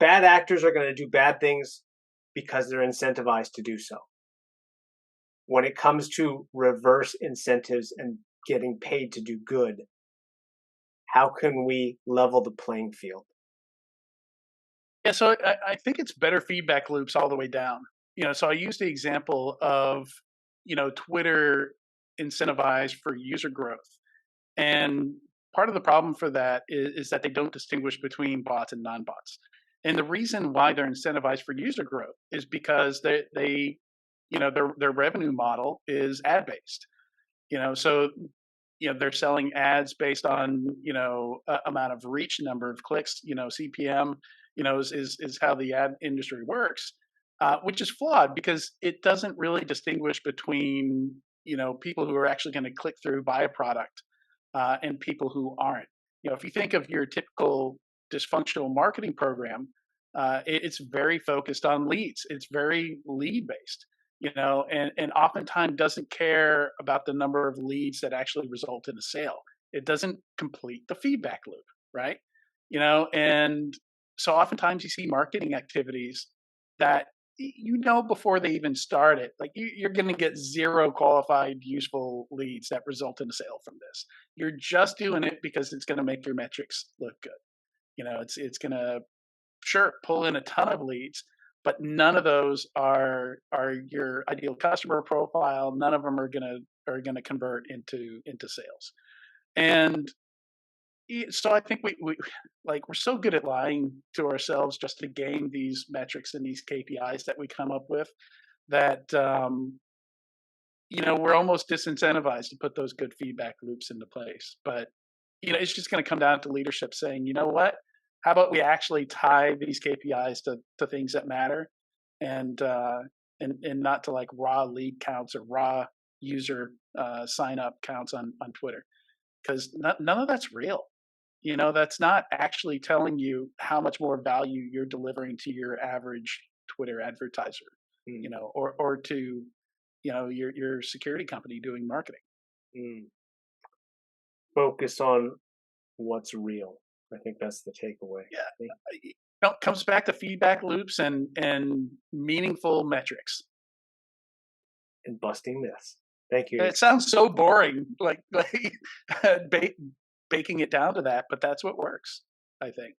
bad actors are going to do bad things because they're incentivized to do so. When it comes to reverse incentives and getting paid to do good, how can we level the playing field? Yeah, so I think it's better feedback loops all the way down. So I use the example of, Twitter incentivized for user growth. And part of the problem for that is that they don't distinguish between bots and non-bots. And the reason why they're incentivized for user growth is because their revenue model is ad based. So they're selling ads based on amount of reach, number of clicks, CPM, is how the ad industry works, which is flawed because it doesn't really distinguish between people who are actually going to click through, buy a product, and people who aren't. If you think of your typical dysfunctional marketing program, it's very focused on leads. It's very lead based, and oftentimes doesn't care about the number of leads that actually result in a sale. It doesn't complete the feedback loop, right? And so oftentimes you see marketing activities that before they even start it, like you're going to get zero qualified useful leads that result in a sale from this. You're just doing it because it's going to make your metrics look good. It's going to sure pull in a ton of leads, but none of those are your ideal customer profile. None of them are gonna convert into sales. And so I think we like we're so good at lying to ourselves just to gain these metrics and these KPIs that we come up with that we're almost disincentivized to put those good feedback loops into place. But it's just going to come down to leadership saying, you know what? How about we actually tie these KPIs to things that matter, and not to like raw lead counts or raw user sign up counts on Twitter, because none of that's real. That's not actually telling you how much more value you're delivering to your average Twitter advertiser, Mm, or to your security company doing marketing. mm. Focus on what's real. I think that's the takeaway. Yeah, comes back to feedback loops and meaningful metrics. And busting myths. Thank you. It sounds so boring, like ba- baking it down to that, but that's what works, I think.